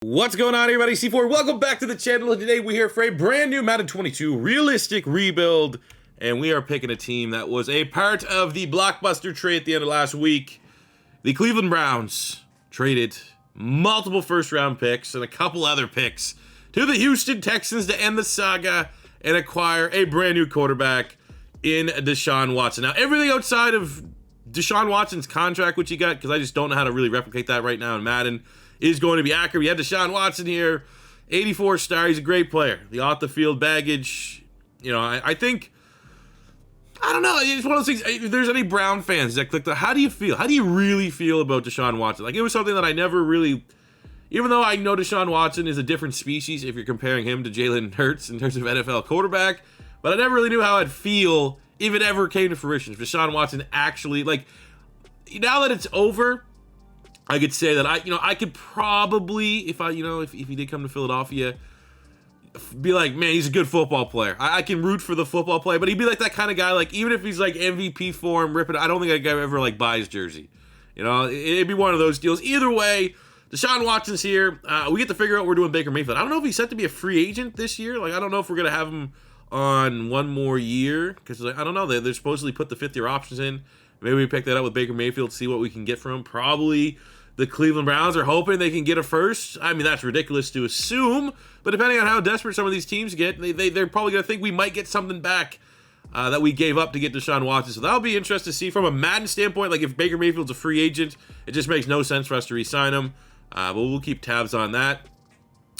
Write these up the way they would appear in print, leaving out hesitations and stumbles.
What's going on, everybody? C4, welcome back to the channel. And today we're here for a brand new Madden 22 realistic rebuild. And we are picking a team that was a part of the blockbuster trade at the end of last week. The Cleveland Browns traded multiple first-round picks and a couple other picks to the Houston Texans to end the saga and acquire a brand new quarterback in Deshaun Watson. Now, everything outside of Deshaun Watson's contract, which he got, because I just don't know how to really replicate that right now in Madden, is going to be accurate. We have Deshaun Watson here, 84 star. He's a great player. The off-the-field baggage, you know, I think, I don't know. It's one of those things. If there's any Brown fans that click the, how do you feel? How do you really feel about Deshaun Watson? Like, it was something that I never really, even though I know Deshaun Watson is a different species if you're comparing him to Jalen Hurts in terms of NFL quarterback, but I never really knew how I'd feel if it ever came to fruition. If Deshaun Watson actually, like, now that it's over, I could say that I could probably, if he did come to Philadelphia, be like, man, he's a good football player. I can root for the football player, but he'd be like that kind of guy, like, even if he's like MVP form, ripping, I don't think that guy ever like buys jersey. You know, it'd be one of those deals. Either way, Deshaun Watson's here. We get to figure out what we're doing with Baker Mayfield. I don't know if he's set to be a free agent this year. Like, I don't know if we're going to have him on one more year, because I don't know. They're supposedly put the fifth-year options in. Maybe we pick that up with Baker Mayfield, see what we can get from him. Probably the Cleveland Browns are hoping they can get a first. I mean, that's ridiculous to assume, but depending on how desperate some of these teams get, they're probably going to think we might get something back that we gave up to get Deshaun Watson. So that'll be interesting to see from a Madden standpoint. Like, if Baker Mayfield's a free agent, it just makes no sense for us to re-sign him. But we'll keep tabs on that.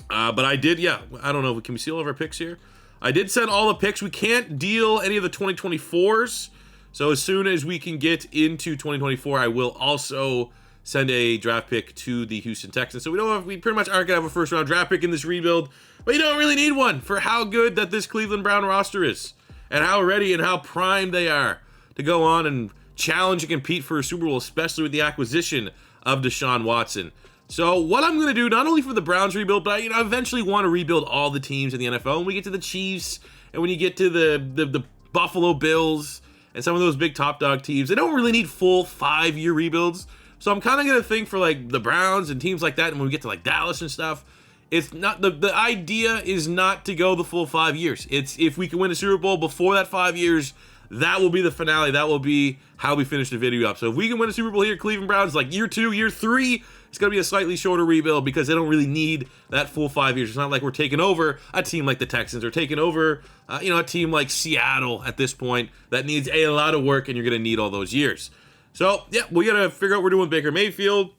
But I did, I don't know, can we see all of our picks here? I did send all the picks. We can't deal any of the 2024s. So as soon as we can get into 2024, I will also send a draft pick to the Houston Texans. So we pretty much aren't going to have a first-round draft pick in this rebuild, but you don't really need one for how good that this Cleveland Brown roster is and how ready and how primed they are to go on and challenge and compete for a Super Bowl, especially with the acquisition of Deshaun Watson. So what I'm going to do, not only for the Browns rebuild, but I eventually want to rebuild all the teams in the NFL. When we get to the Chiefs and when you get to the Buffalo Bills and some of those big top dog teams, they don't really need full 5-year rebuilds. So I'm kind of going to think for like the Browns and teams like that, and when we get to like Dallas and stuff, it's not, the idea is not to go the full 5 years. It's if we can win a Super Bowl before that 5 years, that will be the finale. That will be how we finish the video up. So if we can win a Super Bowl here, Cleveland Browns, like year 2, year 3, it's going to be a slightly shorter rebuild because they don't really need that full 5 years. It's not like we're taking over a team like the Texans or taking over, a team like Seattle at this point that needs a lot of work, and you're going to need all those years. So, yeah, we got to figure out what we're doing with Baker Mayfield.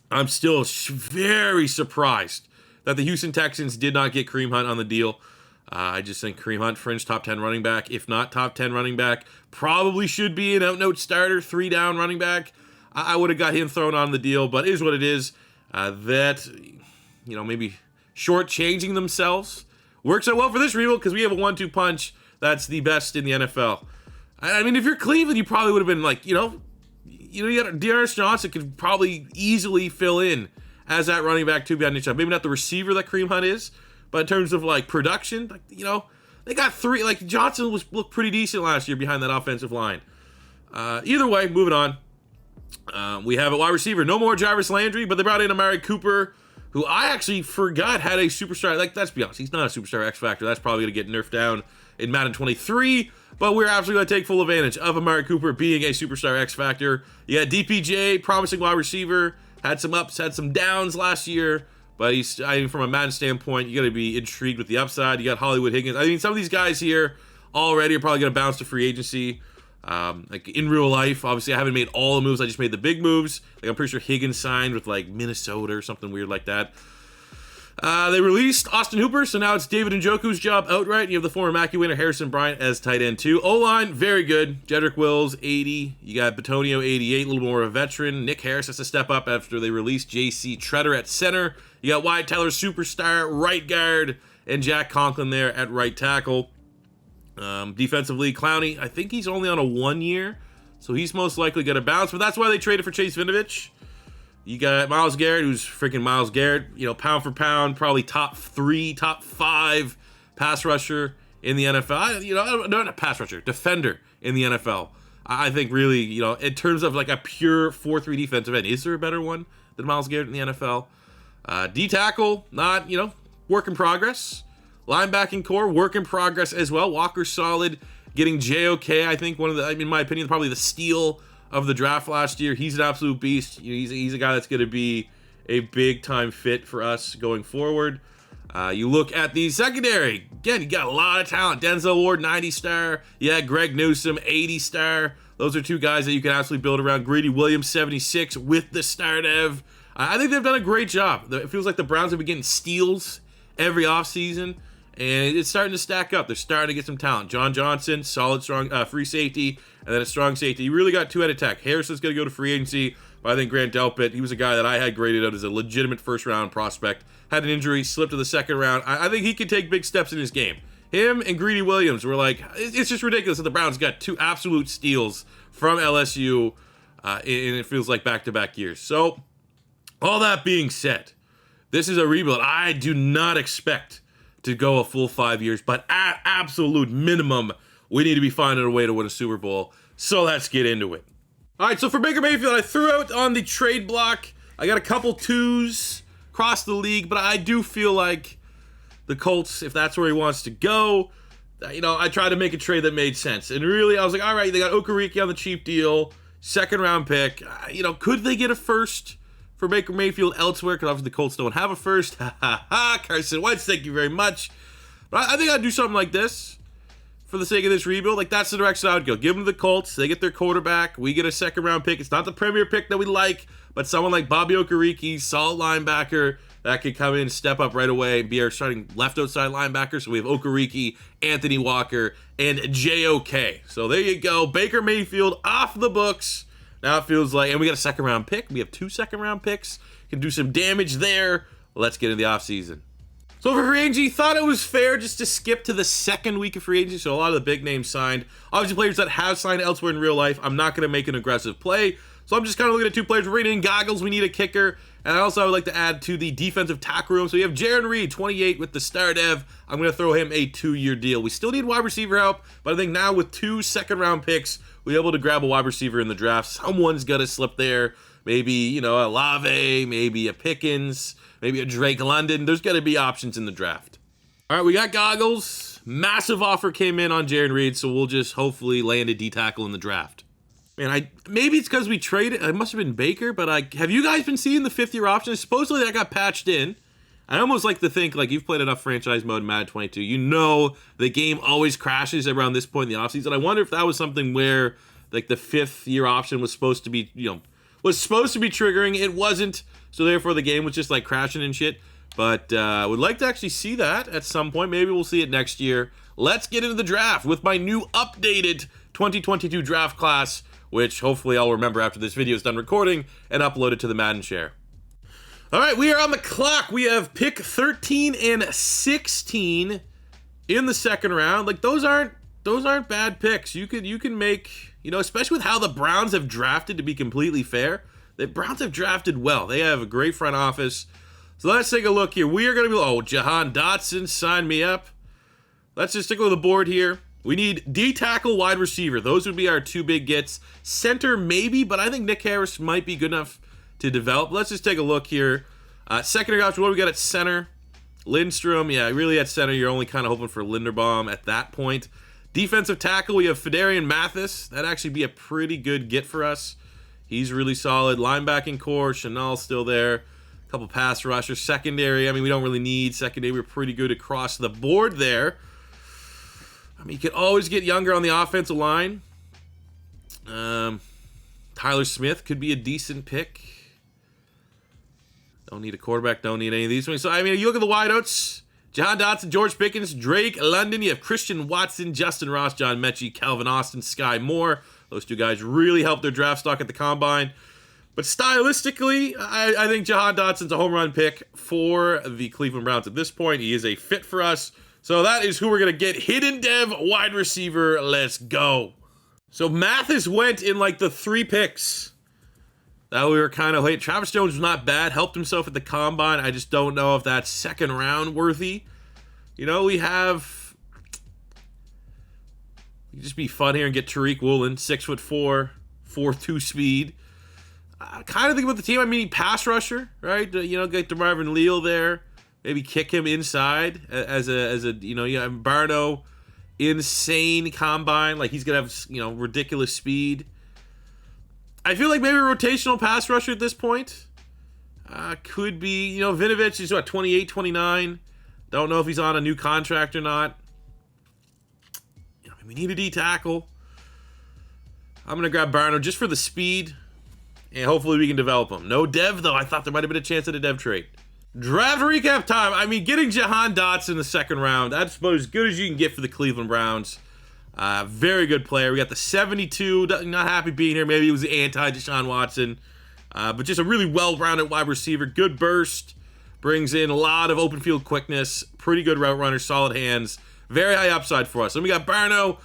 I'm still very surprised that the Houston Texans did not get Kareem Hunt on the deal. I just think Kareem Hunt, fringe top 10 running back, if not top 10 running back, probably should be an out-and-out starter, 3-down running back. I would have got him thrown on the deal, but it is what it is. Maybe shortchanging themselves works out well for this rebuild because we have a 1-2 punch that's the best in the NFL. I mean, if you're Cleveland, you probably would have been like, you got Dearness Johnson could probably easily fill in as that running back too behind each other. Maybe not the receiver that Kareem Hunt is, but in terms of like production, they got 3. Like Johnson looked pretty decent last year behind that offensive line. Either way, moving on. We have a wide receiver, no more Jarvis Landry, but they brought in Amari Cooper, who I actually forgot had a superstar. Like, let's be honest, he's not a superstar X Factor. That's probably going to get nerfed down in Madden 23. But we're absolutely going to take full advantage of Amari Cooper being a superstar X Factor. You got DPJ, promising wide receiver, had some ups, had some downs last year. But from a Madden standpoint, you got to be intrigued with the upside. You got Hollywood Higgins. I mean, some of these guys here already are probably going to bounce to free agency. Like in real life, obviously, I haven't made all the moves. I just made the big moves. Like I'm pretty sure Higgins signed with like Minnesota or something weird like that. They released Austin Hooper, so now it's David Njoku's job outright. You have the former Mackey winner Harrison Bryant as tight end 2. O-line, very good. Jedrick Wills, 80. You got Batonio, 88, a little more of a veteran. Nick Harris has to step up after they released J.C. Treader at center. You got Wyatt Teller, superstar, right guard, and Jack Conklin there at right tackle. Defensively, Clowney, I think he's only on a 1 year, so he's most likely going to bounce, but that's why they traded for Chase Vinovich. You got Myles Garrett, who's freaking Myles Garrett, pound for pound, probably top 3, top 5 pass rusher in the NFL. Not a pass rusher, defender in the NFL. I think really, in terms of like a pure 4-3 defensive end, is there a better one than Myles Garrett in the NFL? D-tackle, not, work in progress. Linebacking core, work in progress as well. Walker solid, getting JOK, I think one of the, in my opinion, probably the steal of the draft last year. He's an absolute beast. He's a guy that's going to be a big-time fit for us going forward. You look at the secondary. Again, you got a lot of talent. Denzel Ward, 90-star. Yeah, Greg Newsome, 80-star. Those are two guys that you can absolutely build around. Greedy Williams, 76, with the star dev. I think they've done a great job. It feels like the Browns have been getting steals every offseason, and it's starting to stack up. They're starting to get some talent. John Johnson, solid, strong free safety, and then a strong safety. You really got two-headed attack. Harrison's going to go to free agency, but I think Grant Delpit, he was a guy that I had graded out as a legitimate first-round prospect. Had an injury, slipped to the second round. I think he could take big steps in his game. Him and Greedy Williams were like, it's just ridiculous that the Browns got two absolute steals from LSU, and it feels like back-to-back years. So, all that being said, this is a rebuild. I do not expect to go a full 5 years, but at absolute minimum, we need to be finding a way to win a Super Bowl. So let's get into it. All right, so for Baker Mayfield, I threw out on the trade block. I got a couple twos across the league, but I do feel like the Colts, if that's where he wants to go, I tried to make a trade that made sense. And really, I was like, all right, they got Okereke on the cheap deal, second round pick. Could they get a first for Baker Mayfield elsewhere? Because obviously the Colts don't have a first. Ha ha ha. Carson Wentz, thank you very much. But I think I'd do something like this for the sake of this rebuild. Like, that's the direction I would go. Give them to the Colts. They get their quarterback. We get a second round pick. It's not the premier pick that we like, but someone like Bobby Okereke, solid linebacker, that could come in, step up right away, be our starting left outside linebacker. So we have Okereke, Anthony Walker, and JOK. So there you go. Baker Mayfield off the books. Now it feels like, and we got a second round pick. We have 2 second round picks. Can do some damage there. Let's get into the offseason. So for free agency, thought it was fair just to skip to the second week of free agency. So a lot of the big names signed. Obviously players that have signed elsewhere in real life. I'm not going to make an aggressive play. So I'm just kind of looking at 2 players. We're bringing in Goggles. We need a kicker. And I would like to add to the defensive tackle room. So we have Jaron Reed, 28 with the star dev. I'm going to throw him a 2-year deal. We still need wide receiver help, but I think now with 2 second round picks, we're able to grab a wide receiver in the draft. Someone's going to slip there. Maybe, a Lave, maybe a Pickens, maybe a Drake London. There's going to be options in the draft. All right, we got Goggles. Massive offer came in on Jaron Reed, so we'll just hopefully land a D-tackle in the draft. Man, maybe it's because we traded. It must have been Baker, but have you guys been seeing the 5th-year option? Supposedly that got patched in. I almost like to think, like, you've played enough franchise mode in Madden 22. You know the game always crashes around this point in the offseason. I wonder if that was something where, like, the 5th-year option was supposed to be, triggering. It wasn't, so therefore the game was just, like, crashing and shit. But I would like to actually see that at some point. Maybe we'll see it next year. Let's get into the draft with my new updated 2022 draft class, which hopefully I'll remember after this video is done recording and upload it to the Madden share. All right, we are on the clock. We have pick 13 and 16 in the second round. Like, those aren't bad picks. You can make, especially with how the Browns have drafted, to be completely fair. The Browns have drafted well. They have a great front office. So let's take a look here. We are going to be, Jahan Dotson, sign me up. Let's just stick with the board here. We need D-tackle, wide receiver. Those would be our 2 big gets. Center, maybe, but I think Nick Harris might be good enough to develop. Let's just take a look here. Secondary option, what do we got at center? Lindstrom, yeah, really at center, you're only kind of hoping for Linderbaum at that point. Defensive tackle, we have Fedarian Mathis. That'd actually be a pretty good get for us. He's really solid. Linebacking core, Chanel's still there. A couple pass rushers. Secondary, we don't really need secondary. We're pretty good across the board there. You can always get younger on the offensive line. Tyler Smith could be a decent pick. Don't need a quarterback. Don't need any of these. So, you look at the wideouts. Jahan Dotson, George Pickens, Drake London. You have Christian Watson, Justin Ross, John Mechie, Calvin Austin, Sky Moore. Those 2 guys really helped their draft stock at the Combine. But stylistically, I think Jahan Dotson's a home run pick for the Cleveland Browns at this point. He is a fit for us. So that is who we're going to get. Hidden dev, wide receiver. Let's go. So Mathis went in like the 3 picks that we were kind of late. Travis Jones was not bad. Helped himself at the Combine. I just don't know if that's second round worthy. We just be fun here and get Tariq Woolen, 6'4", 4.2 speed. Kind of think about the team. I mean, pass rusher, right? Get DeMarvin Leal there. Maybe kick him inside as a Barno, insane combine. Like, he's going to have, ridiculous speed. I feel like maybe a rotational pass rusher at this point. Could be, Vinovich is 28, 29. Don't know if he's on a new contract or not. We need a D tackle. I'm going to grab Barno just for the speed. And hopefully we can develop him. No dev, though. I thought there might have been a chance at a dev trade. Draft recap time. I mean, getting Jahan Dotson in the second round, that's about as good as you can get for the Cleveland Browns. Very good player. We got the 72. Not happy being here. Maybe he was the anti-Deshaun Watson. But just a really well-rounded wide receiver. Good burst. Brings in a lot of open field quickness. Pretty good route runner. Solid hands. Very high upside for us. Then we got Barno,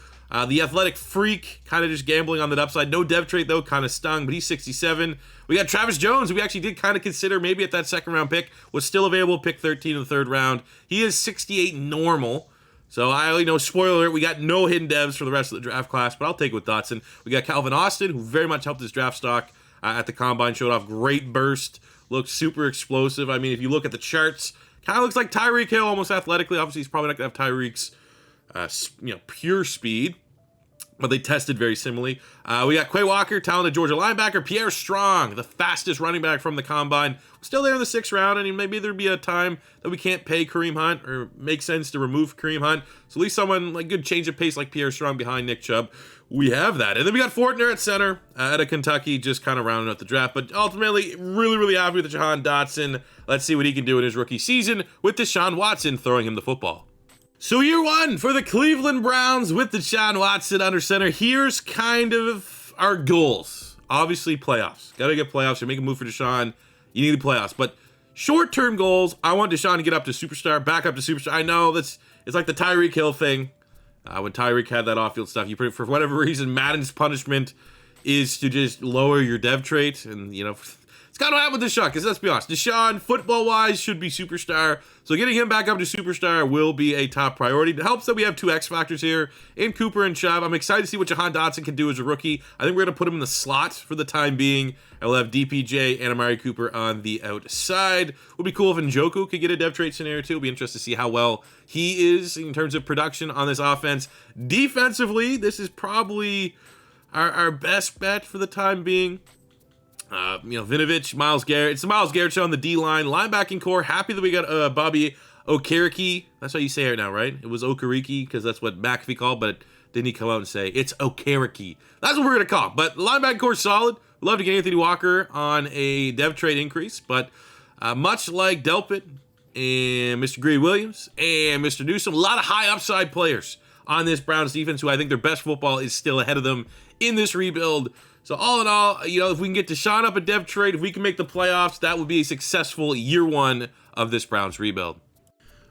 the athletic freak. Kind of just gambling on that upside. No dev trait, though. Kind of stung, but he's 67. We got Travis Jones, who we actually did kind of consider maybe at that second round pick. Was still available, pick 13 in the third round. He is 68 normal. So spoiler alert, we got no hidden devs for the rest of the draft class, but I'll take it with Dotson. We got Calvin Austin, who very much helped his draft stock at the combine. Showed off great burst. Looked super explosive. I mean, if you look at the charts, kind of looks like Tyreek Hill almost athletically. Obviously, he's probably not going to have Tyreek's pure speed, but they tested very similarly. We got Quay Walker, talented Georgia linebacker. Pierre Strong, the fastest running back from the combine. Still there in the 6th round, and maybe there'd be a time that we can't pay Kareem Hunt or make sense to remove Kareem Hunt. So at least someone like good change of pace like Pierre Strong behind Nick Chubb. We have that. And then we got Fortner at center out of Kentucky, just kind of rounding out the draft. But ultimately, really, really happy with Jahan Dotson. Let's see what he can do in his rookie season with Deshaun Watson throwing him the football. So year one for the Cleveland Browns with Deshaun Watson under center. Here's kind of our goals. Obviously, playoffs. Got to get playoffs. You make a move for Deshaun, you need the playoffs. But short-term goals, I want Deshaun to get up to superstar, back up to superstar. I know it's like the Tyreek Hill thing. When Tyreek had that off-field stuff, for whatever reason, Madden's punishment is to just lower your dev trait. And, it's got to happen with Deshaun, because let's be honest, Deshaun, football-wise, should be superstar. So getting him back up to superstar will be a top priority. It helps that we have 2 X factors here in Cooper and Chubb. I'm excited to see what Jahan Dotson can do as a rookie. I think we're going to put him in the slot for the time being. And we'll have DPJ and Amari Cooper on the outside. It would be cool if Njoku could get a dev trait scenario too. It'll be interesting to see how well he is in terms of production on this offense. Defensively, this is probably our best bet for the time being. Vinovich, Myles Garrett. It's the Myles Garrett show on the D-line. Linebacking core, happy that we got Bobby Okereke. That's how you say it now, right? It was Okereke because that's what McAfee called, but didn't he come out and say, it's Okereke. That's what we're going to call. But linebacking core is solid. We'd love to get Anthony Walker on a dev trade increase, but much like Delpit and Mr. Greedy Williams and Mr. Newsom, a lot of high upside players on this Browns defense who I think their best football is still ahead of them in this rebuild. So all in all, if we can get Deshaun up a dev trade, if we can make the playoffs, that would be a successful year one of this Browns rebuild.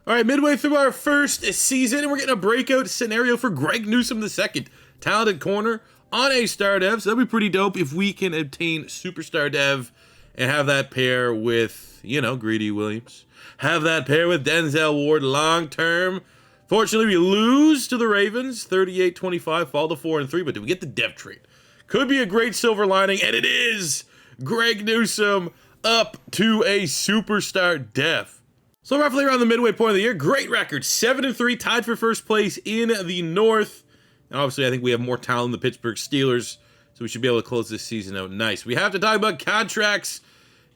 All right, midway through our first season, and we're getting a breakout scenario for Greg Newsom II. Talented corner on a star dev, so that'd be pretty dope if we can obtain superstar dev and have that pair with, Greedy Williams. Have that pair with Denzel Ward long term. Fortunately, we lose to the Ravens, 38-25, fall to 4-3, but did we get the dev trade? Could be a great silver lining, and it is Greg Newsom up to a superstar dev. So roughly around the midway point of the year, great record, 7-3, tied for first place in the North. And obviously, I think we have more talent than the Pittsburgh Steelers, so we should be able to close this season out nice. We have to talk about contracts.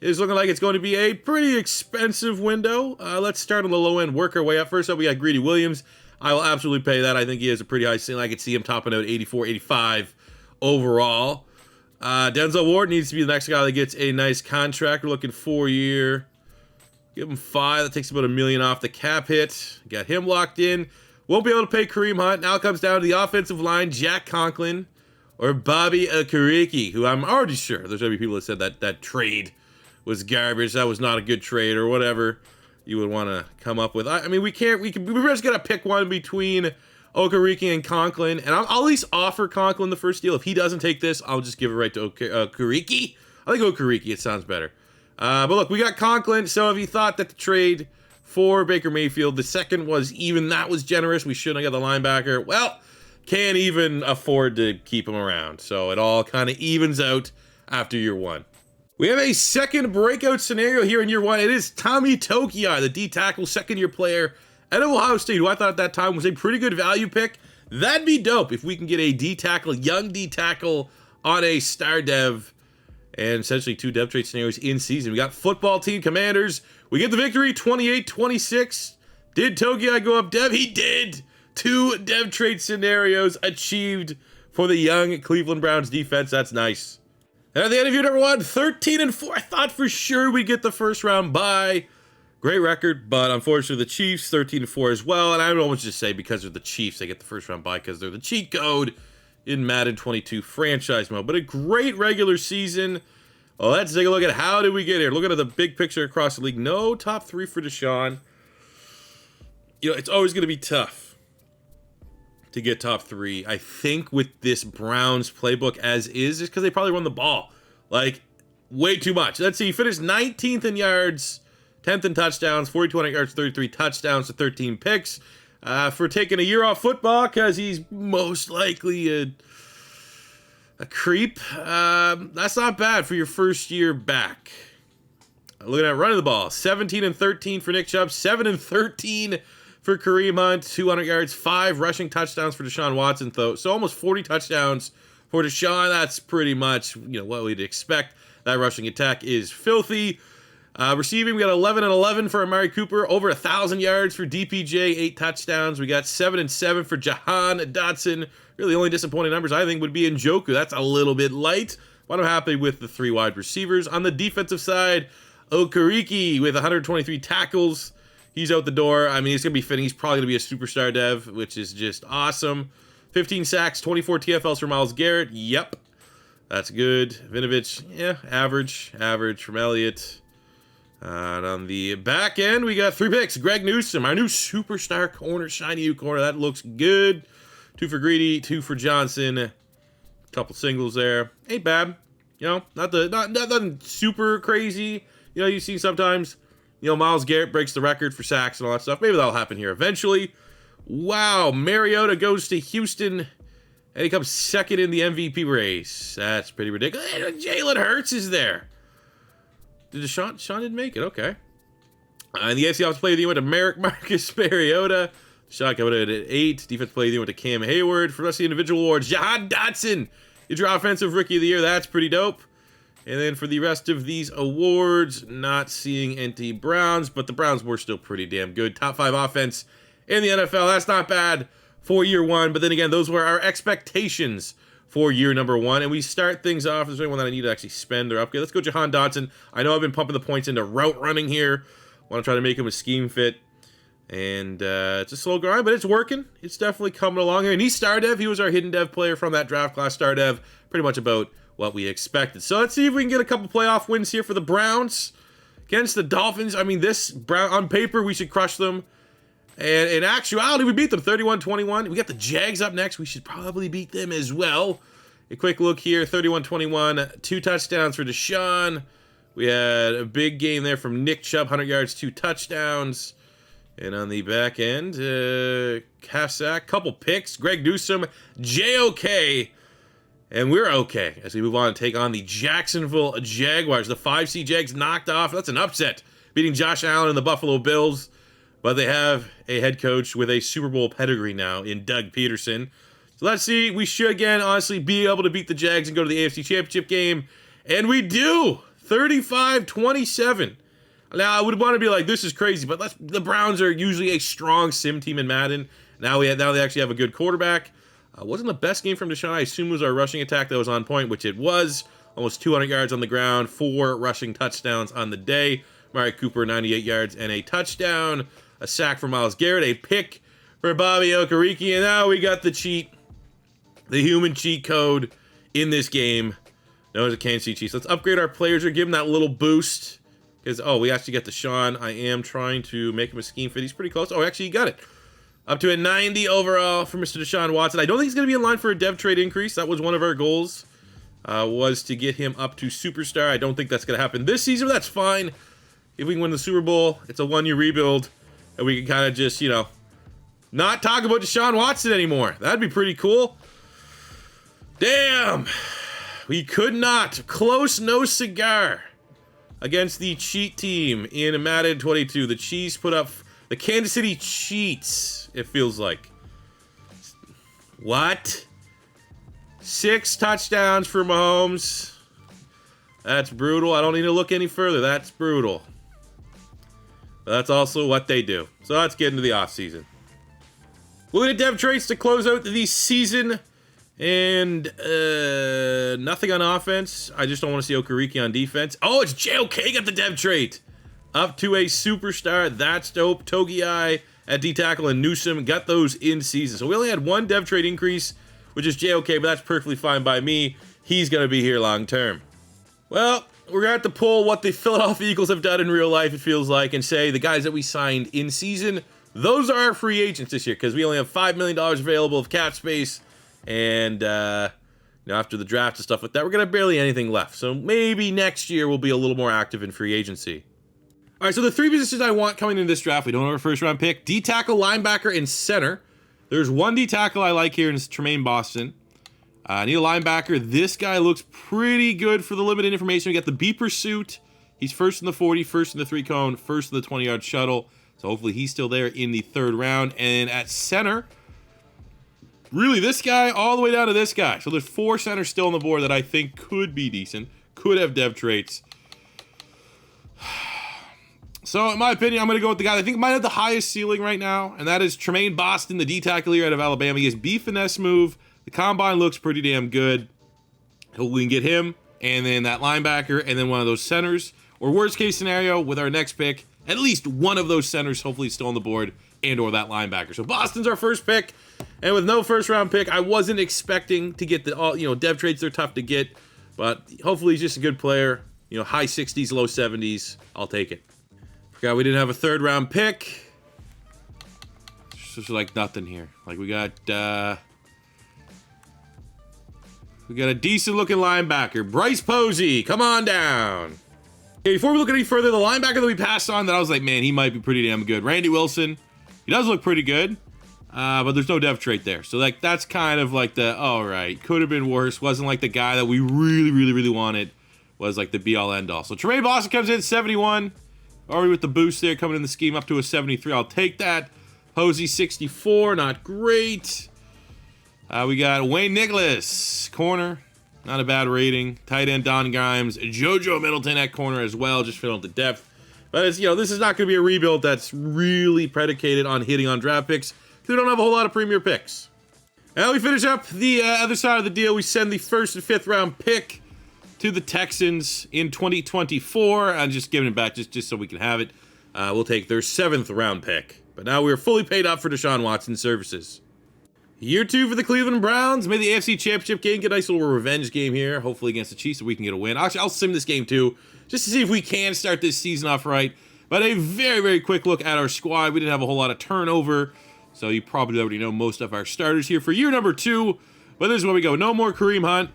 It's looking like it's going to be a pretty expensive window. Let's start on the low end, work our way up. First up, we got Greedy Williams. I will absolutely pay that. I think he has a pretty high ceiling. I could see him topping out 84, 85 overall. Denzel Ward needs to be the next guy that gets a nice contract. We're looking 4-year. Give him 5. That takes about $1 million off the cap hit. Got him locked in. Won't be able to pay Kareem Hunt. Now it comes down to the offensive line, Jack Conklin or Bobby Okereke, who I'm already sure there's going to be people that said that trade was garbage. That was not a good trade or whatever you would want to come up with. I mean, we just got to pick one between Okereke and Conklin, and I'll at least offer Conklin the first deal. If he doesn't take this, I'll just give it right to Okereke. I think Okereke, it sounds better. But look, we got Conklin, so if you thought that the trade for Baker Mayfield, the second was even, that was generous, we shouldn't have got the linebacker, well, can't even afford to keep him around. So it all kind of evens out after year one. We have a second breakout scenario here in year one. It is Tommy Tokia, the D-tackle, second-year player out of Ohio State, who I thought at that time was a pretty good value pick. That'd be dope if we can get a D-tackle, young D-tackle on a star dev, and essentially 2 dev trade scenarios in season. We got football team Commanders. We get the victory, 28-26. Did Tokia go up dev? He did. 2 dev trade scenarios achieved for the young Cleveland Browns defense. That's nice. And at the end of year number 1, 13-4. I thought for sure we'd get the first round bye. Great record, but unfortunately the Chiefs 13-4 as well. And I would almost just say because they're the Chiefs, they get the first round bye because they're the cheat code in Madden 22 franchise mode. But a great regular season. Oh, let's take a look at how did we get here. Looking at the big picture across the league. No top 3 for Deshaun. You know, it's always going to be tough to get top 3. I think with this Browns playbook as is because they probably run the ball like way too much. Let's see, he finished 19th in yards, 10th in touchdowns, 4,200 yards, 33 touchdowns to 13 picks. For taking a year off football because he's most likely a creep. That's not bad for your first year back. Looking at running the ball, 17-13 for Nick Chubb, 7-13 for Kareem Hunt, 200 yards, 5 rushing touchdowns for Deshaun Watson, though. So almost 40 touchdowns for Deshaun. That's pretty much, you know, what we'd expect. That rushing attack is filthy. Receiving, we got 11-11 for Amari Cooper, over 1,000 yards for DPJ, 8 touchdowns. We got 7-7 for Jahan Dotson. Really, the only disappointing numbers I think would be Njoku. That's a little bit light, but I'm happy with the 3 wide receivers. On the defensive side, Okereke with 123 tackles. He's out the door. I mean, he's going to be fitting. He's probably going to be a superstar dev, which is just awesome. 15 sacks, 24 TFLs for Myles Garrett. Yep, that's good. Vinovich, yeah, average from Elliott. And on the back end, we got 3 picks. Greg Newsome, our new superstar corner, shiny new corner. That looks good. 2 for Greedy, 2 for Johnson. Couple singles there. Ain't bad. You know, nothing super crazy. You know, you see sometimes, you know, Myles Garrett breaks the record for sacks and all that stuff. Maybe that'll happen here eventually. Wow, Mariota goes to Houston, and he comes second in the MVP race. That's pretty ridiculous. Jalen Hurts is there. Did Sean didn't make it, okay. And the AFC Offensive Player of the Year went to Marcus Mariota. Sean coming in at 8. Defensive Player of the Year went to Cam Hayward. For the rest of the individual awards, Jahan Dotson is your Offensive Rookie of the Year. That's pretty dope. And then for the rest of these awards, not seeing NT Browns, but the Browns were still pretty damn good. Top 5 offense in the NFL. That's not bad for year 1. But then again, those were our expectations for year number 1. And we start things off. Is there anyone that I need to actually spend or upgrade? Let's go Jahan Dotson. I know I've been pumping the points into route running here. Want to try to make him a scheme fit. And it's a slow grind, but it's working. It's definitely coming along here. And he's star dev. He was our hidden dev player from that draft class, star dev. Pretty much about what we expected. So let's see if we can get a couple playoff wins here for the Browns against the Dolphins. I mean, this Brown on paper, we should crush them. And in actuality, we beat them 31-21. We got the Jags up next. We should probably beat them as well. A quick look here, 31-21, 2 touchdowns for Deshaun. We had a big game there from Nick Chubb, 100 yards, 2 touchdowns. And on the back end, half sack, couple picks. Greg Newsome, J-O-K. And we're okay as we move on to take on the Jacksonville Jaguars. The 5C Jags knocked off. That's an upset, beating Josh Allen and the Buffalo Bills. But they have a head coach with a Super Bowl pedigree now in Doug Peterson. So let's see. We should, again, honestly, be able to beat the Jags and go to the AFC Championship game. And we do. 35-27. Now, I would want to be like, this is crazy. But the Browns are usually a strong sim team in Madden. Now they actually have a good quarterback. Wasn't the best game from Deshaun. I assume it was our rushing attack that was on point, which it was. Almost 200 yards on the ground, 4 rushing touchdowns on the day. Amari Cooper, 98 yards and a touchdown. A sack for Myles Garrett, a pick for Bobby Okereke, and now we got the cheat, the human cheat code in this game. Known as a Kansas City Chiefs. Let's upgrade our players or give him that little boost. Because, we actually got Deshaun. I am trying to make him a scheme fit. He's pretty close. Oh, actually, he got it. Up to a 90 overall for Mr. Deshaun Watson. I don't think he's going to be in line for a dev trade increase. That was one of our goals, was to get him up to superstar. I don't think that's going to happen this season, but that's fine. If we can win the Super Bowl, it's a 1-year rebuild, and we can kind of just, not talk about Deshaun Watson anymore. That'd be pretty cool. Damn. We could not. Close, no cigar against the cheat team in Madden 22. The Chiefs put up the Kansas City Cheats, it feels like. What? 6 touchdowns for Mahomes. That's brutal. I don't need to look any further. That's brutal. That's also what they do. So let's get into the offseason. Looking at dev traits to close out the season. And nothing on offense. I just don't want to see Okereke on defense. Oh, it's JOK got the dev trait. Up to a superstar. That's dope. Togiai at D-tackle and Newsom got those in season. So we only had 1 dev trait increase, which is JOK, but that's perfectly fine by me. He's going to be here long term. Well, we're going to have to pull what the Philadelphia Eagles have done in real life, it feels like, and say the guys that we signed in season, those are our free agents this year, because we only have $5 million available of cap space. And, after the draft and stuff like that, we're going to barely anything left. So maybe next year we'll be a little more active in free agency. All right, so the 3 positions I want coming into this draft, we don't have a first-round pick. D-tackle, linebacker, and center. There's 1 D-tackle I like here, and it's Tremaine Boston. I need a linebacker. This guy looks pretty good for the limited information. We got the B pursuit. He's first in the 40, first in the 3-cone, first in the 20-yard shuttle. So hopefully he's still there in the 3rd round. And at center, really, this guy all the way down to this guy. So there's 4 centers still on the board that I think could be decent, could have dev traits. So in my opinion, I'm going to go with the guy that I think might have the highest ceiling right now, and that is Tremaine Boston, the D-tackle here out of Alabama. He has B finesse move. The combine looks pretty damn good. We can get him, and then that linebacker, and then one of those centers. Or worst case scenario, with our next pick, at least one of those centers hopefully still on the board, and or that linebacker. So Boston's our first pick, and with no first round pick, I wasn't expecting to get the dev traits. They're tough to get, but hopefully he's just a good player. High 60s, low 70s. I'll take it. Forgot we didn't have a 3rd round pick. It's just like nothing here. Like we got a decent looking linebacker, Bryce Posey. Come on down. Okay, before we look any further, the linebacker that we passed on that I was like, man, he might be pretty damn good. Randy Wilson. He does look pretty good, but there's no dev trait there. So that's kind of like the, all right, could have been worse. Wasn't like the guy that we really, really, really wanted was like the be-all, end-all. So Tremaine Boston comes in at 71. Already with the boost there, coming in the scheme up to a 73. I'll take that. Posey, 64. Not great. We got Wayne Nicholas, corner. Not a bad rating. Tight end, Don Grimes. JoJo Middleton at corner as well, just filling the depth. But it's, this is not going to be a rebuild that's really predicated on hitting on draft picks. We don't have a whole lot of premier picks. And we finish up the other side of the deal. We send the 1st and 5th round pick to the Texans in 2024. I'm just giving it back just so we can have it. We'll take their 7th round pick. But now we're fully paid up for Deshaun Watson's services. Year 2 for the Cleveland Browns. Made the AFC Championship game. Get a nice little revenge game here. Hopefully against the Chiefs so we can get a win. Actually, I'll sim this game too, just to see if we can start this season off right. But a very, very quick look at our squad. We didn't have a whole lot of turnover, so you probably already know most of our starters here for year number 2. But this is where we go. No more Kareem Hunt.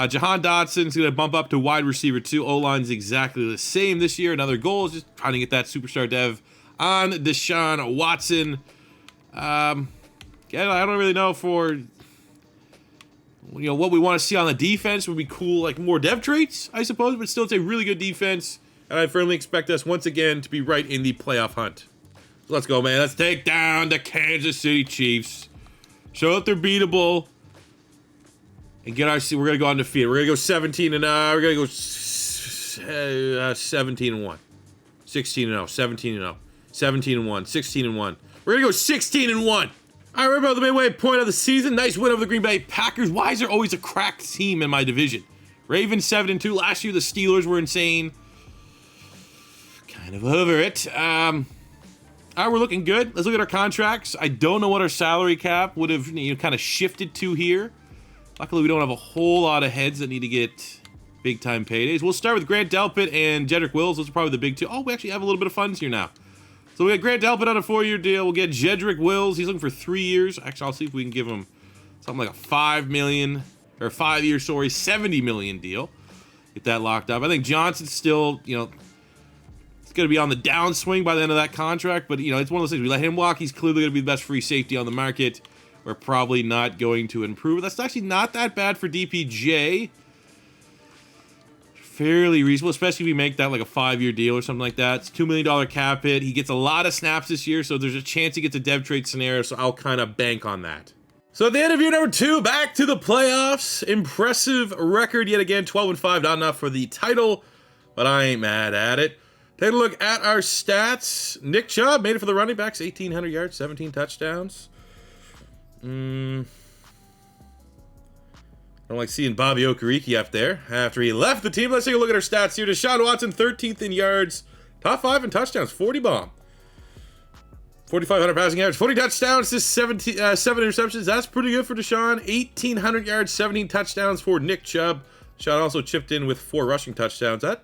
Jahan Dotson's going to bump up to wide receiver 2. O-line's exactly the same this year. Another goal is just trying to get that superstar dev on Deshaun Watson. Yeah, I don't really know for what we want to see on the defense would be cool, like more dev traits, I suppose, but still it's a really good defense, and I firmly expect us once again to be right in the playoff hunt. So let's go, man. Let's take down the Kansas City Chiefs. Show that they're beatable. And get our, we're going to go undefeated. We're going to go 17 and we're going to go 17 and 1. 16 and 0, 17 and 0, 17 and 1, 16 and 1. We're going to go 16 and 1. All right, remember the midway point of the season. Nice win over the Green Bay Packers. Why is there always a cracked team in my division? Ravens 7-2. Last year the Steelers were insane. Kind of over it. All right, we're looking good. Let's look at our contracts. I don't know what our salary cap would have kind of shifted to here. Luckily, we don't have a whole lot of heads that need to get big-time paydays. We'll start with Grant Delpit and Jedrick Wills. Those are probably the big 2. Oh, we actually have a little bit of funds here now. So we got Grant Delpit on a 4-year deal. We'll get Jedrick Wills. He's looking for 3 years. Actually, I'll see if we can give him something like a $5 million, or 5-year, sorry, $70 million deal. Get that locked up. I think Johnson's still, it's going to be on the downswing by the end of that contract. But, it's one of those things. We let him walk. He's clearly going to be the best free safety on the market. We're probably not going to improve. That's actually not that bad for DPJ. fairly reasonable, especially if you make that like a 5-year deal or something like that. It's $2 million cap hit. He gets a lot of snaps this year, so there's a chance he gets a dev trade scenario, so I'll kind of bank on that. So at the end of year number 2, back to the playoffs. Impressive record yet again, 12-5, not enough for the title, but I ain't mad at it. Take a look at our stats. Nick Chubb made it for the running backs, 1,800 yards, 17 touchdowns. I don't like seeing Bobby Okereke up there after he left the team. Let's take a look at our stats here. Deshaun Watson, 13th in yards, top 5 in touchdowns, 40 bomb. 4,500 passing average, 40 touchdowns, just 7 interceptions. That's pretty good for Deshaun. 1,800 yards, 17 touchdowns for Nick Chubb. Deshaun also chipped in with 4 rushing touchdowns. I'm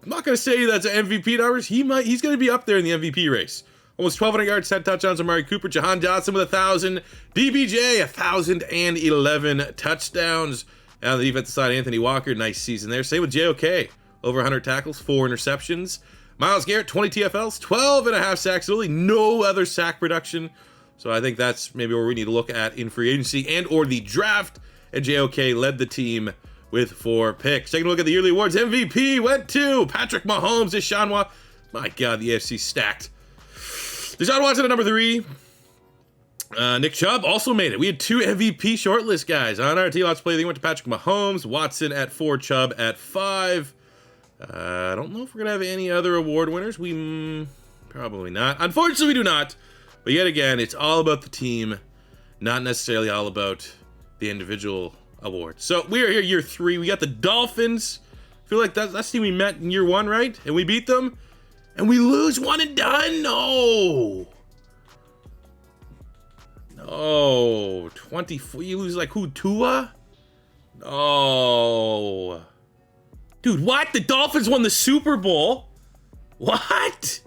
not going to say that's MVP numbers. He's going to be up there in the MVP race. Almost 1,200 yards, 10 touchdowns. Amari Cooper, Jahan Johnson with 1,000. DBJ, 1,011 touchdowns. And on the defensive side, Anthony Walker, nice season there. Same with JOK, over 100 tackles, 4 interceptions. Myles Garrett, 20 TFLs, 12.5 sacks. Really no other sack production. So I think that's maybe where we need to look at in free agency and or the draft. And JOK led the team with 4 picks. Taking a look at the yearly awards, MVP went to Patrick Mahomes. Deshaun Watson. My God, the AFC stacked. Deshaun Watson at number 3. Nick Chubb also made it. We had 2 MVP shortlist guys on our team. Let's play. They went to Patrick Mahomes. Watson at 4. Chubb at 5. I don't know if we're going to have any other award winners. Probably not. Unfortunately, we do not. But yet again, it's all about the team, not necessarily all about the individual awards. So we are here year 3. We got the Dolphins. I feel like that's the team we met in year 1, right? And we beat them. And we lose 1 and done? No. No. 24. You lose like who? Tua? No. Dude, what? The Dolphins won the Super Bowl? What?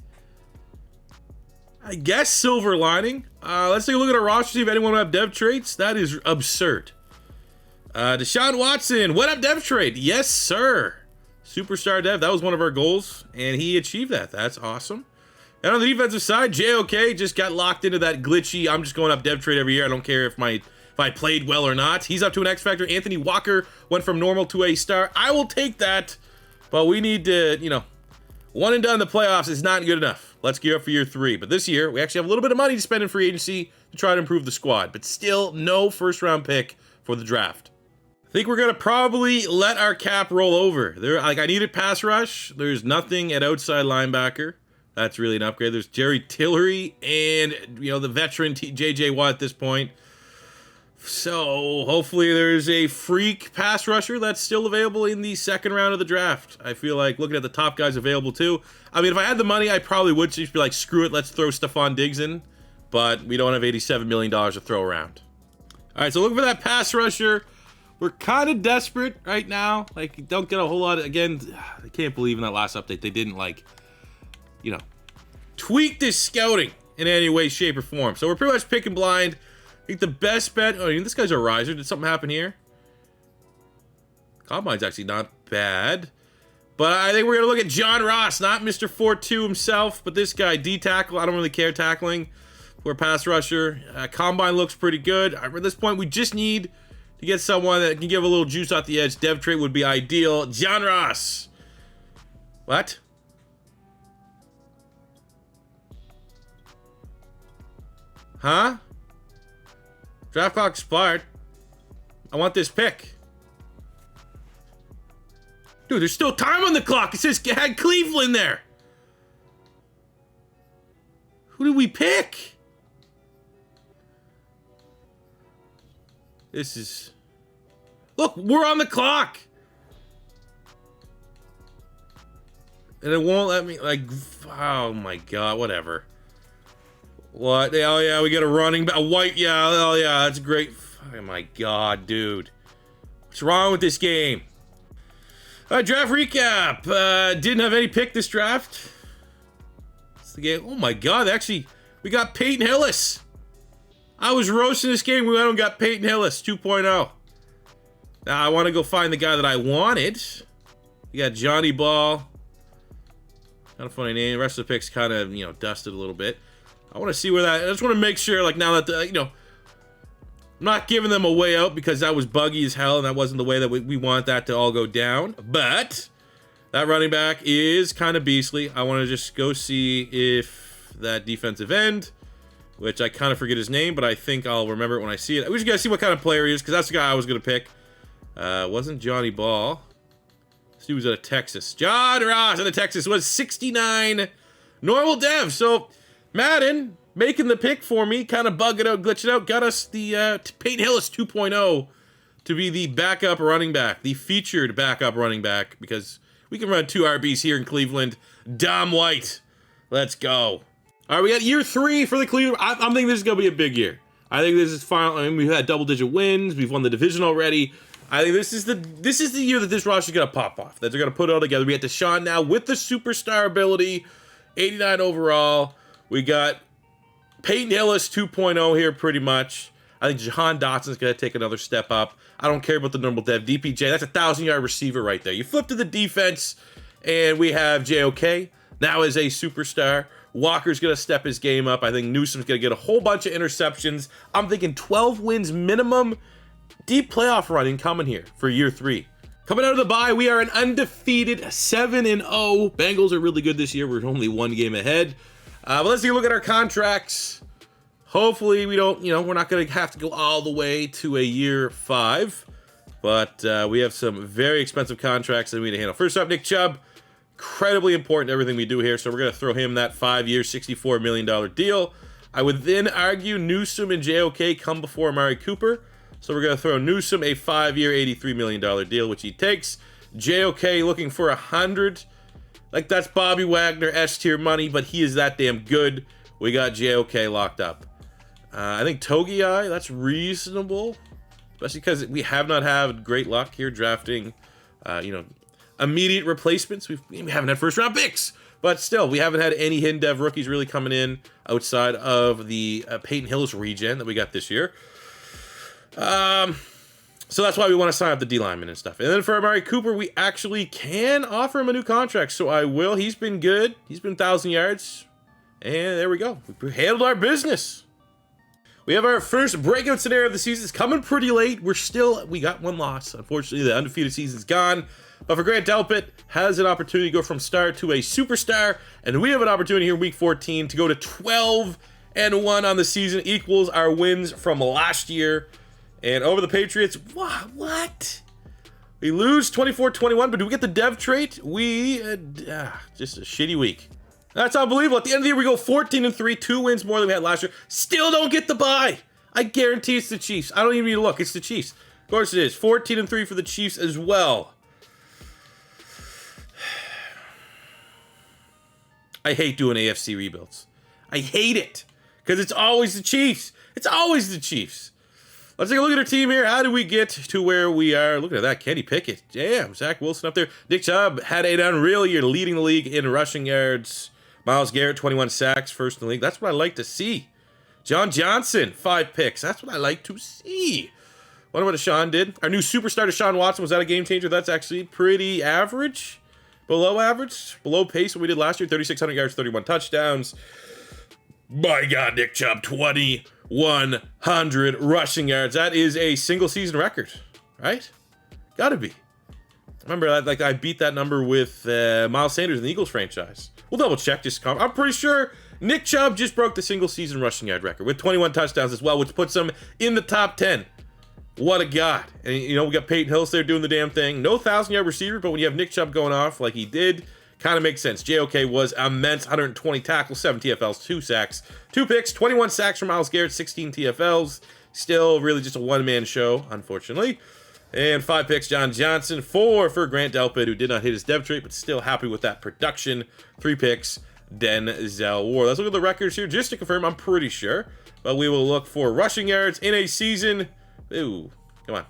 I guess silver lining. Let's take a look at our roster, see if anyone will have dev traits. That is absurd. Deshaun Watson, what up dev trade? Yes, sir. Superstar dev, that was one of our goals, and he achieved that. That's awesome. And on the defensive side, JOK just got locked into that glitchy, I'm just going up dev trade every year. I don't care if I played well or not. He's up to an X Factor. Anthony Walker went from normal to a star. I will take that, but we need to, 1 and done in the playoffs is not good enough. Let's gear up for year 3. But this year, we actually have a little bit of money to spend in free agency to try to improve the squad, but still no first-round pick for the draft. I think we're going to probably let our cap roll over. I needed pass rush. There's nothing at outside linebacker. That's really an upgrade. There's Jerry Tillery and, the veteran J.J. Watt at this point. So hopefully there's a freak pass rusher that's still available in the 2nd round of the draft. I feel like looking at the top guys available too. I mean, if I had the money, I probably would just be like, screw it, let's throw Stephon Diggs in. But we don't have $87 million to throw around. All right, so looking for that pass rusher. We're kind of desperate right now. Don't get a whole lot. Again, I can't believe in that last update they didn't tweak this scouting in any way, shape, or form. So we're pretty much picking blind. I think the best bet. Oh, this guy's a riser. Did something happen here? Combine's actually not bad. But I think we're going to look at John Ross, not Mr. 4-2 himself, but this guy, D-tackle. I don't really care tackling for a pass rusher. Combine looks pretty good. At this point, we just need to get someone that can give a little juice off the edge. Dev trait would be ideal. John Ross. What? Huh? Draft clock expired. I want this pick. Dude, there's still time on the clock. It says had Cleveland there. Who did we pick? This is... Look, we're on the clock. And it won't let me, oh my God, whatever. What? Oh yeah, we got a running back, a white, yeah, oh yeah, that's great. Oh my God, dude. What's wrong with this game? All right, draft recap. Didn't have any pick this draft. It's the game. Oh my God, actually, we got Peyton Hillis. I was roasting this game. We went and got Peyton Hillis 2.0. Now I want to go find the guy that I wanted. We got Johnny Ball. Not a funny name. The rest of the picks kind of, dusted a little bit. I want to see where that... I just want to make sure, now that, I'm not giving them a way out because that was buggy as hell and that wasn't the way that we want that to all go down. But that running back is kind of beastly. I want to just go see if that defensive end, which I kind of forget his name, but I think I'll remember it when I see it. We just got to see what kind of player he is because that's the guy I was going to pick. Wasn't Johnny Ball. This dude was out of Texas. John Ross out of Texas was 69 normal dev. So Madden making the pick for me, kind of bugging out, glitching out, got us the Peyton Hillis 2.0 to be the backup running back, the featured backup running back, because we can run 2 RBs here in Cleveland. Dom White, let's go. All right, we got year 3 for the Cleveland. I'm thinking this is going to be a big year. I think this is final. I mean, we've had double-digit wins. We've won the division already. I think this is the year that this roster is going to pop off, that they're going to put it all together. We got Deshaun now with the superstar ability, 89 overall. We got Peyton Hillis 2.0 here pretty much. I think Jahan Dotson's going to take another step up. I don't care about the normal dev. DPJ, that's a 1,000-yard receiver right there. You flip to the defense, and we have JOK now as a superstar. Walker's going to step his game up. I think Newsom's going to get a whole bunch of interceptions. I'm thinking 12 wins minimum. Deep playoff running coming here for year 3. Coming out of the bye, we are an undefeated 7-0. Bengals are really good this year. We're only 1 game ahead. But let's take a look at our contracts. Hopefully we don't, we're not going to have to go all the way to a year 5. But we have some very expensive contracts that we need to handle. First up, Nick Chubb. Incredibly important to everything we do here. So we're going to throw him that 5-year, $64 million deal. I would then argue Newsom and JOK come before Amari Cooper. So we're going to throw Newsom a 5-year, $83 million deal, which he takes. JOK looking for 100. Like, that's Bobby Wagner S-tier money, but he is that damn good. We got JOK locked up. I think Togiai, that's reasonable, especially because we have not had great luck here drafting, immediate replacements. We haven't had first-round picks, but still, we haven't had any hidden dev rookies really coming in outside of the Peyton Hillis regen that we got this year. So that's why we want to sign up the D lineman and stuff. And then for Amari Cooper, we actually can offer him a new contract. So I will. He's been good. He's been 1,000 yards. And there we go. We handled our business. We have our first breakout scenario of the season. It's coming pretty late. We got 1 loss. Unfortunately, the undefeated season's gone. But for Grant Delpit, has an opportunity to go from star to a superstar. And we have an opportunity here in week 14 to go to 12-1 on the season. Equals our wins from last year. And over the Patriots, what? We lose 24-21, but do we get the dev trait? Just a shitty week. That's unbelievable. At the end of the year, we go 14-3, 2 wins more than we had last year. Still don't get the bye. I guarantee it's the Chiefs. I don't even need to look. It's the Chiefs. Of course it is. 14-3 for the Chiefs as well. I hate doing AFC rebuilds. I hate it. Because it's always the Chiefs. It's always the Chiefs. Let's take a look at our team here. How do we get to where we are? Look at that. Kenny Pickett. Damn. Zach Wilson up there. Nick Chubb had an unreal year, leading the league in rushing yards. Myles Garrett, 21 sacks, first in the league. That's what I like to see. John Johnson, 5 picks. That's what I like to see. Wonder what Deshaun did. Our new superstar, Deshaun Watson, was that a game changer? That's actually pretty average. Below average. Below pace what we did last year. 3,600 yards, 31 touchdowns. My God, Nick Chubb, 2,100 rushing yards. That is a single season record, right? Gotta be. Remember, I beat that number with Miles Sanders in the Eagles franchise. We'll double check. I'm pretty sure Nick Chubb just broke the single season rushing yard record with 21 touchdowns as well, which puts him in the top 10. What a god. And, we got Peyton Hillis there doing the damn thing. No 1,000-yard receiver, but when you have Nick Chubb going off like he did, kind of makes sense. JOK was immense. 120 tackles, 7 TFLs, 2 sacks, 2 picks, 21 sacks from Myles Garrett, 16 TFLs. Still really just a one-man show, unfortunately. And 5 picks, John Johnson. 4 for Grant Delpit, who did not hit his dev trait, but still happy with that production. 3 picks, Denzel Ward. Let's look at the records here just to confirm. I'm pretty sure. But we will look for rushing yards in a season. Ooh, come on.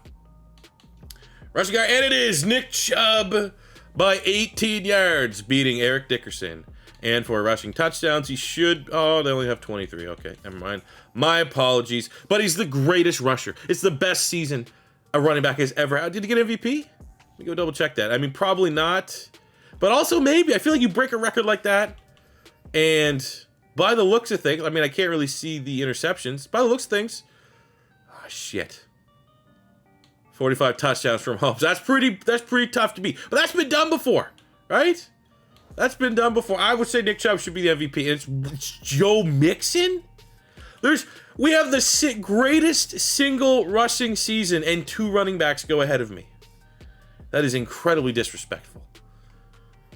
Rushing yard, and it is Nick Chubb by 18 yards, beating Eric Dickerson. And for rushing touchdowns, he should... Oh, they only have 23. Okay, never mind. My apologies. But he's the greatest rusher. It's the best season a running back has ever had. Did he get MVP? Let me go double check that. I mean, probably not. But also maybe. I feel like you break a record like that. And by the looks of things... I mean, I can't really see the interceptions. By the looks of things... shit. 45 touchdowns from Holmes. That's pretty tough to beat. But that's been done before, right? That's been done before. I would say Nick Chubb should be the MVP. It's Joe Mixon? We have the greatest single rushing season, and 2 running backs go ahead of me. That is incredibly disrespectful.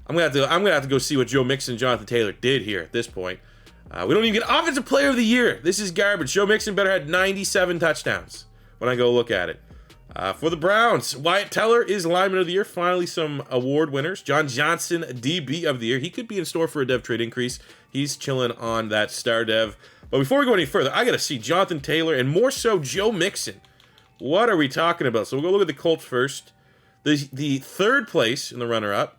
I'm gonna have to go see what Joe Mixon and Jonathan Taylor did here at this point. We don't even get Offensive Player of the Year. This is garbage. Joe Mixon better had 97 touchdowns when I go look at it. For the Browns, Wyatt Teller is Lineman of the Year. Finally, some award winners. John Johnson, DB of the Year. He could be in store for a dev trade increase. He's chilling on that star dev. But before we go any further, I got to see Jonathan Taylor and more so Joe Mixon. What are we talking about? So we'll go look at the Colts first. The third place in the runner-up.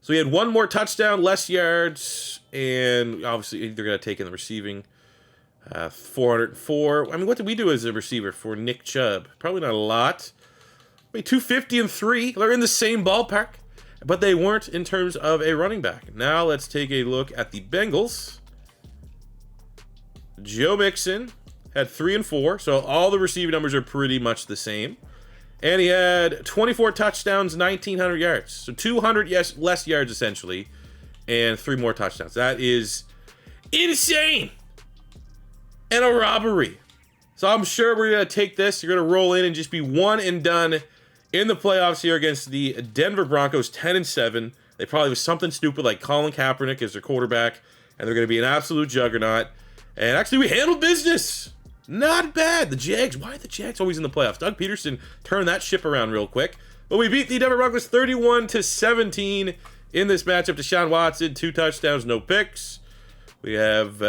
So he had 1 more touchdown, less yards, and obviously they're going to take in the receiving. 404. I mean, what did we do as a receiver for Nick Chubb? Probably not a lot. I mean, 250 and 3. They're in the same ballpark, but they weren't in terms of a running back. Now let's take a look at the Bengals. Joe Mixon had 3 and 4, so all the receiving numbers are pretty much the same. And he had 24 touchdowns, 1,900 yards. So 200 less yards, essentially, and 3 more touchdowns. That is insane and a robbery. So I'm sure we're going to take this. You're going to roll in and just be one and done in the playoffs here against the Denver Broncos, 10-7. They probably have something stupid like Colin Kaepernick as their quarterback, and they're going to be an absolute juggernaut. And actually, we handled business. Not bad. The Jags. Why are the Jags always in the playoffs? Doug Peterson turned that ship around real quick. But we beat the Denver Broncos 31-17 in this matchup. Deshaun Watson, 2 touchdowns, no picks. We have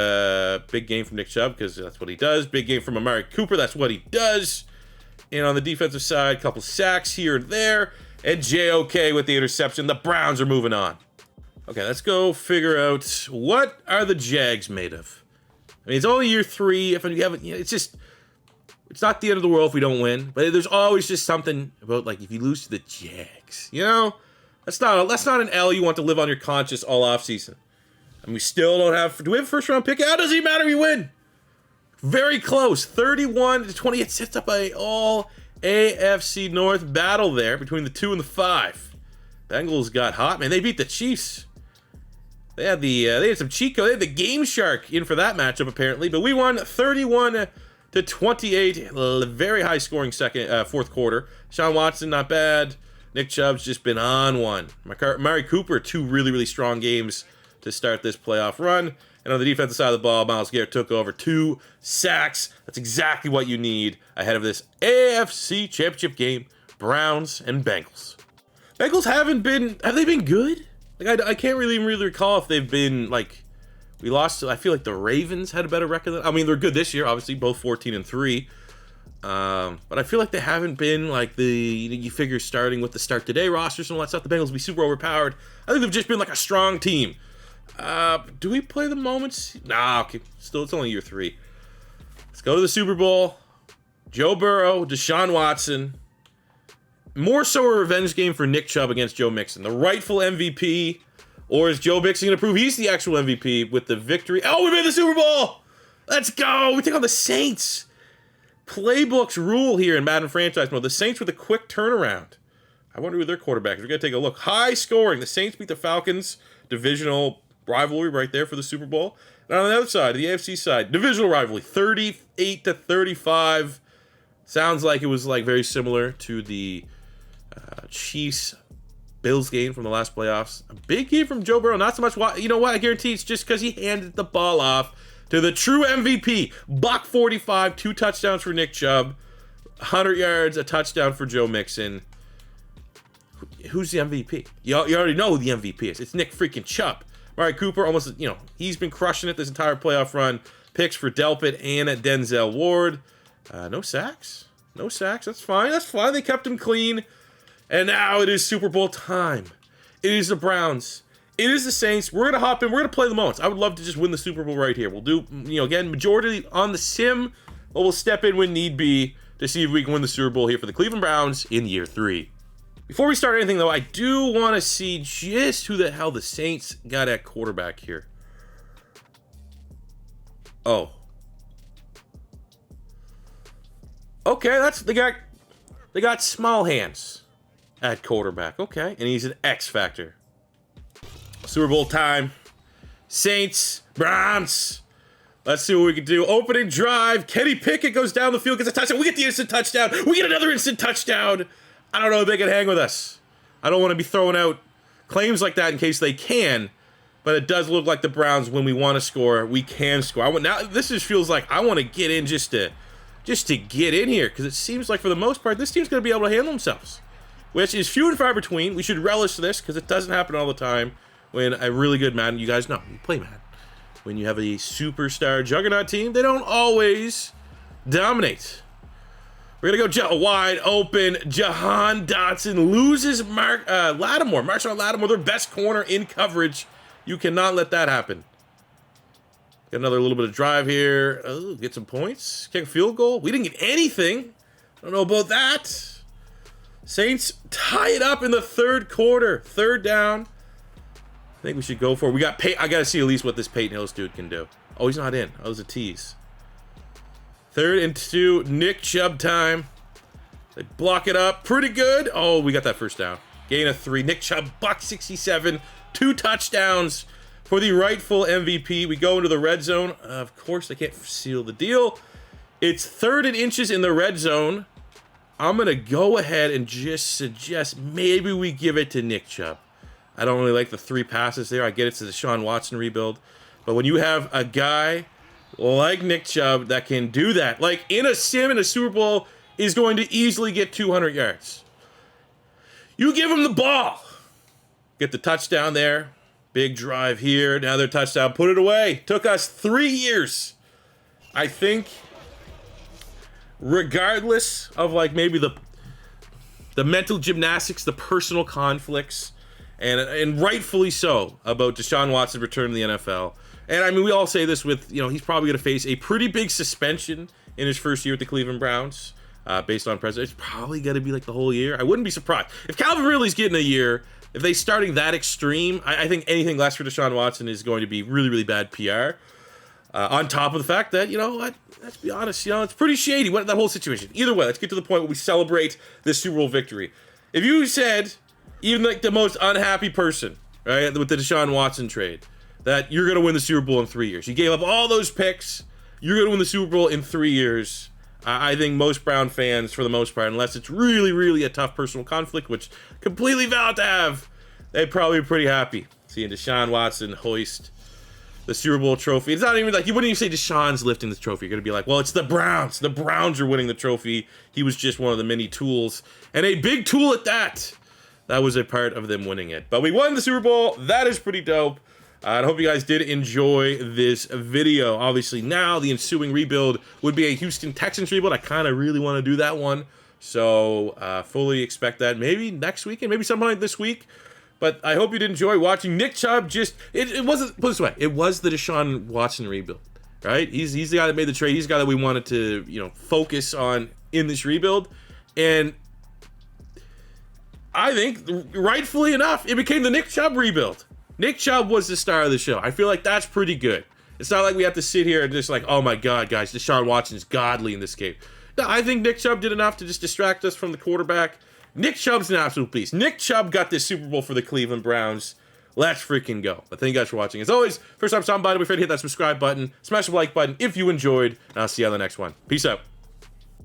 big game from Nick Chubb because that's what he does. Big game from Amari Cooper. That's what he does. And on the defensive side, a couple sacks here and there. And JOK with the interception. The Browns are moving on. Okay, let's go figure out what are the Jags made of. I mean, it's only year 3. If you haven't, it's not the end of the world if we don't win. But there's always just something about, like, if you lose to the Jags, that's not an L you want to live on your conscience all offseason. And we still don't have. Do we have a first round pick? How does it matter? We win. Very close, 31-20. It sets up a all AFC North battle there between the 2 and the 5. Bengals got hot, man. They beat the Chiefs. They had some cheat code. They had the Game Shark in for that matchup apparently, but we won 31-28. Very high scoring fourth quarter. Deshaun Watson not bad. Nick Chubb's just been on one. Amari Cooper 2 really, really strong games to start this playoff run. And on the defensive side of the ball, Myles Garrett took over 2 sacks. That's exactly what you need ahead of this AFC Championship game. Browns and Bengals. Bengals have they been good? Like I can't really recall if they've been like, we lost. I feel like the Ravens had a better record. I mean, they're good this year, obviously, both 14-3. But I feel like they haven't been like you figure starting with the start today rosters and all that stuff. The Bengals will be super overpowered. I think they've just been like a strong team. Do we play the moments? Nah, okay. Still, it's only year 3. Let's go to the Super Bowl. Joe Burrow, Deshaun Watson. More so a revenge game for Nick Chubb against Joe Mixon. The rightful MVP. Or is Joe Mixon going to prove he's the actual MVP with the victory? Oh, we made the Super Bowl! Let's go! We take on the Saints. Playbooks rule here in Madden franchise mode. The Saints with a quick turnaround. I wonder who their quarterback is. We're going to take a look. High scoring. The Saints beat the Falcons. Divisional rivalry right there for the Super Bowl. And on the other side, the AFC side, divisional rivalry. 38-35. Sounds like it was like very similar to the Chiefs-Bills game from the last playoffs. A big game from Joe Burrow. Not so much. You know what? I guarantee it's just because he handed the ball off to the true MVP. Buck 45, 2 touchdowns for Nick Chubb, 100 yards, a touchdown for Joe Mixon. Who's the MVP? You already know who the MVP is. It's Nick freaking Chubb. Amari Cooper, almost, he's been crushing it this entire playoff run. Picks for Delpit and Denzel Ward. No sacks. No sacks. That's fine. That's fine. They kept him clean. And now it is Super Bowl time. It is the Browns. It is the Saints. We're going to hop in. We're going to play the moments. I would love to just win the Super Bowl right here. We'll do, again, majority on the sim, but we'll step in when need be to see if we can win the Super Bowl here for the Cleveland Browns in year 3. Before we start anything, though, I do want to see just who the hell the Saints got at quarterback here. Oh. Okay, they got small hands at quarterback. Okay, and he's an X factor. Super Bowl time. Saints, Browns. Let's see what we can do. Opening drive. Kenny Pickett goes down the field, gets a touchdown. We get the instant touchdown. We get another instant touchdown. I don't know if they can hang with us. I don't want to be throwing out claims like that in case they can, but it does look like the Browns, when we want to score, we can score. Now this just feels like I want to get in just to get in here, because it seems like for the most part this team's going to be able to handle themselves, which is few and far between. We should relish this because it doesn't happen all the time. When a really good Madden, you guys know, you play Madden. When you have a superstar juggernaut team, they don't always dominate. We're going to go wide open. Jahan Dotson loses Lattimore. Marshawn Lattimore, their best corner in coverage. You cannot let that happen. Got another little bit of drive here. Oh, get some points. Kick a field goal. We didn't get anything. I don't know about that. Saints tie it up in the third quarter. Third down. I think we should go for it. We got I got to see at least what this Peyton Hillis dude can do. Oh, he's not in. Oh, it was a tease. 3rd and 2. Nick Chubb time. They block it up. Pretty good. Oh, we got that first down. Gain of 3. Nick Chubb, $167. 2 touchdowns for the rightful MVP. We go into the red zone. Of course, they can't seal the deal. It's 3rd and inches in the red zone. I'm going to go ahead and just suggest maybe we give it to Nick Chubb. I don't really like the 3 passes there. I get it's a Deshaun Watson rebuild. But when you have a guy like Nick Chubb that can do that, like in a sim in a Super Bowl, is going to easily get 200 yards. You give him the ball. Get the touchdown there. Big drive here. Another touchdown. Put it away. Took us 3 years. I think regardless of like maybe the mental gymnastics, the personal conflicts, and rightfully so, about Deshaun Watson returning to the NFL. And I mean, we all say this with, he's probably going to face a pretty big suspension in his first year with the Cleveland Browns, based on precedent. It's probably going to be like the whole year. I wouldn't be surprised. If Calvin Ridley's getting a year, if they starting that extreme, I think anything less for Deshaun Watson is going to be really, really bad PR. On top of the fact that, let's be honest, it's pretty shady, that whole situation. Either way, let's get to the point where we celebrate this Super Bowl victory. If you said, even like the most unhappy person, right, with the Deshaun Watson trade, that you're going to win the Super Bowl in 3 years. You gave up all those picks. You're going to win the Super Bowl in 3 years. I think most Brown fans, for the most part, unless it's really, really a tough personal conflict, which completely valid to have, they'd probably be pretty happy seeing Deshaun Watson hoist the Super Bowl trophy. It's not even like, you wouldn't even say Deshaun's lifting the trophy. You're going to be like, well, it's the Browns. The Browns are winning the trophy. He was just one of the many tools, and a big tool at that. That was a part of them winning it. But we won the Super Bowl. That is pretty dope. I hope you guys did enjoy this video. Obviously, now the ensuing rebuild would be a Houston Texans rebuild. I kind of really want to do that one. So, fully expect that maybe next weekend, maybe sometime like this week. But I hope you did enjoy watching Nick Chubb. It wasn't, put it this way, it was the Deshaun Watson rebuild, right? He's the guy that made the trade. He's the guy that we wanted to, focus on in this rebuild. And I think, rightfully enough, it became the Nick Chubb rebuild. Nick Chubb was the star of the show. I feel like that's pretty good. It's not like we have to sit here and just like, oh my God, guys, Deshaun Watson is godly in this game. No, I think Nick Chubb did enough to just distract us from the quarterback. Nick Chubb's an absolute beast. Nick Chubb got this Super Bowl for the Cleveland Browns. Let's freaking go. But thank you guys for watching. As always, first time stopping by, don't be afraid to hit that subscribe button, smash the like button if you enjoyed, and I'll see you on the next one. Peace out.